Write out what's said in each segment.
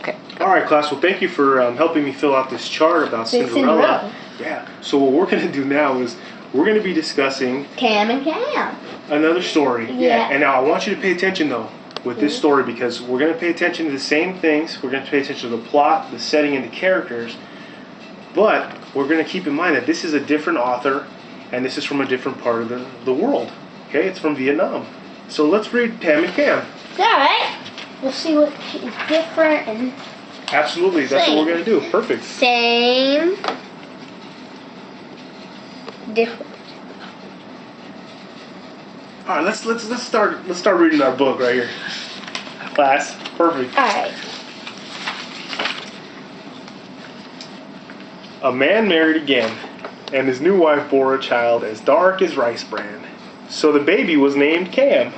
Okay. All right, class. Well, thank you for helping me fill out this chart about Cinderella. Yeah. So what we're going to do now is we're going to be discussing Tam and Cam. Another story. Yeah. And now I want you to pay attention though with this story, because we're going to pay attention to the same things. We're going to pay attention to the plot, the setting, and the characters. But we're going to keep in mind that this is a different author, and this is from a different part of the world. Okay, it's from Vietnam. So let's read Tam and Cam. All right. We'll see what is different and Absolutely, that's what we're going to do. Perfect. same, different. All right, let's start reading our book right here, class. Perfect. All right. A man married again, and his new wife bore a child as dark as rice bran. So the baby was named Cam.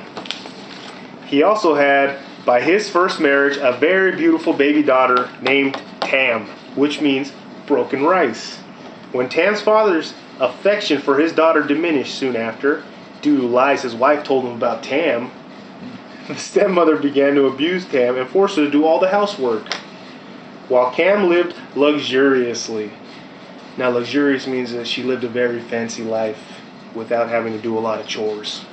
He also had, by his first marriage, a very beautiful baby daughter named Tam, which means broken rice. When Tam's father's affection for his daughter diminished soon after, due to lies his wife told him about Tam, the stepmother began to abuse Tam and forced her to do all the housework, while Cam lived luxuriously. Now, luxurious means that she lived a very fancy life without having to do a lot of chores.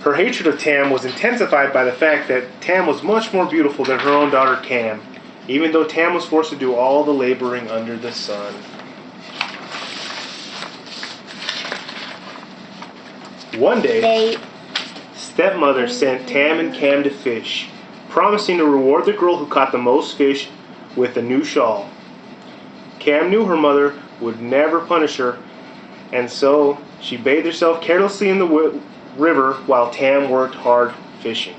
Her hatred of Tam was intensified by the fact that Tam was much more beautiful than her own daughter Cam, even though Tam was forced to do all the laboring under the sun. One day, stepmother sent Tam and Cam to fish, promising to reward the girl who caught the most fish with a new shawl. Cam knew her mother would never punish her, and so she bathed herself carelessly in the river while Tam worked hard fishing.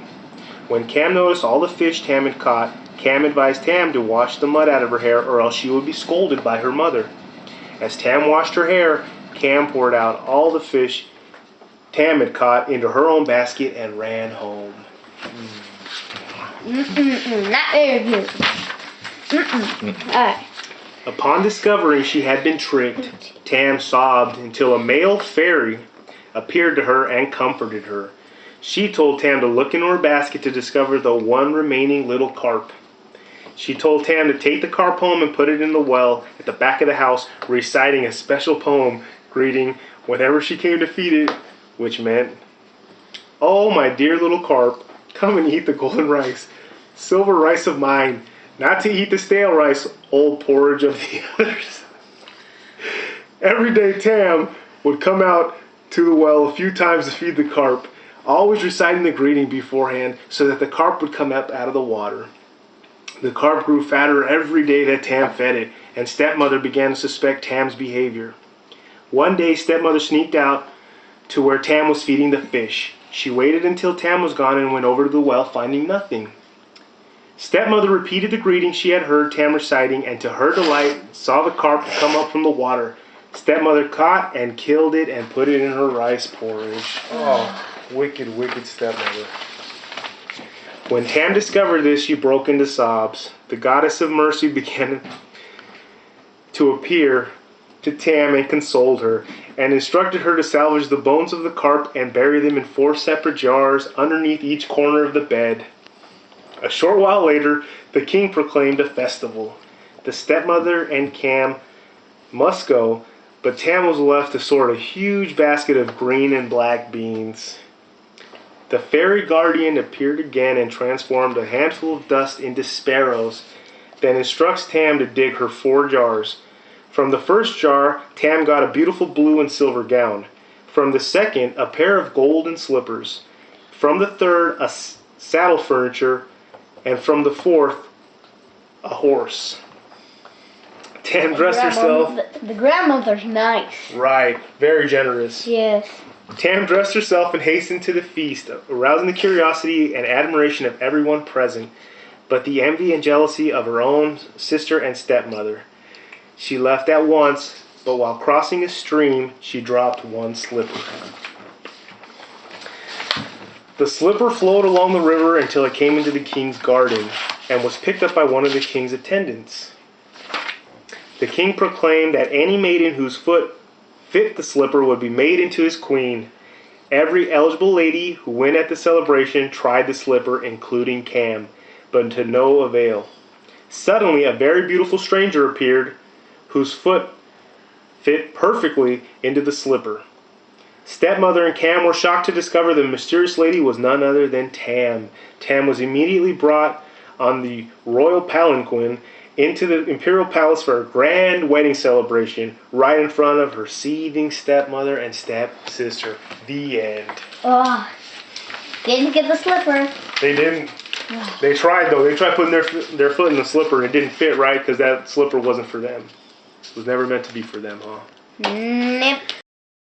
When Cam noticed all the fish Tam had caught, Cam advised Tam to wash the mud out of her hair, or else she would be scolded by her mother. As Tam washed her hair, Cam poured out all the fish Tam had caught into her own basket and ran home. Not very good. Alright. Upon discovering she had been tricked, Tam sobbed until a male fairy appeared to her and comforted her. She told Tam to look into her basket to discover the one remaining little carp. She told Tam to take the carp home and put it in the well at the back of the house, reciting a special poem greeting whenever she came to feed it, which meant, "Oh, my dear little carp, come and eat the golden rice, silver rice of mine, not to eat the stale rice, old porridge of the others." Every day Tam would come out to the well a few times to feed the carp, always reciting the greeting beforehand so that the carp would come up out of the water. The carp grew fatter every day that Tam fed it, and stepmother began to suspect Tam's behavior. One day stepmother sneaked out to where Tam was feeding the fish. She waited until Tam was gone and went over to the well, finding nothing. Stepmother repeated the greeting she had heard Tam reciting, and to her delight saw the carp come up from the water. Stepmother caught and killed it and put it in her rice porridge. Oh, wicked, wicked stepmother. When Tam discovered this, she broke into sobs. The goddess of mercy began to appear to Tam and consoled her, and instructed her to salvage the bones of the carp and bury them in 4 separate jars underneath each corner of the bed. A short while later, the king proclaimed a festival. The stepmother and Cam must go, but Tam was left to sort a huge basket of green and black beans. The fairy guardian appeared again and transformed a handful of dust into sparrows, then instructs Tam to dig her 4 jars. From the first jar, Tam got a beautiful blue and silver gown. From the second, a pair of golden slippers. From the third, a saddle furniture. And from the fourth, a horse. Tam dressed herself. The grandmother's nice. Right, very generous. Yes. Tam dressed herself and hastened to the feast, arousing the curiosity and admiration of everyone present, but the envy and jealousy of her own sister and stepmother. She left at once, but while crossing a stream, she dropped 1 slipper. The slipper flowed along the river until it came into the king's garden, and was picked up by one of the king's attendants. The king proclaimed that any maiden whose foot fit the slipper would be made into his queen. Every eligible lady who went at the celebration tried the slipper, including Cam, but to no avail. Suddenly, a very beautiful stranger appeared, whose foot fit perfectly into the slipper. Stepmother and Cam were shocked to discover the mysterious lady was none other than Tam. Tam was immediately brought on the royal palanquin into the imperial palace for a grand wedding celebration right in front of her seething stepmother and stepsister. The end. Oh, didn't get the slipper. They didn't. They tried though. They tried putting their foot in the slipper and it didn't fit right because that slipper wasn't for them. It was never meant to be for them, huh? Nope.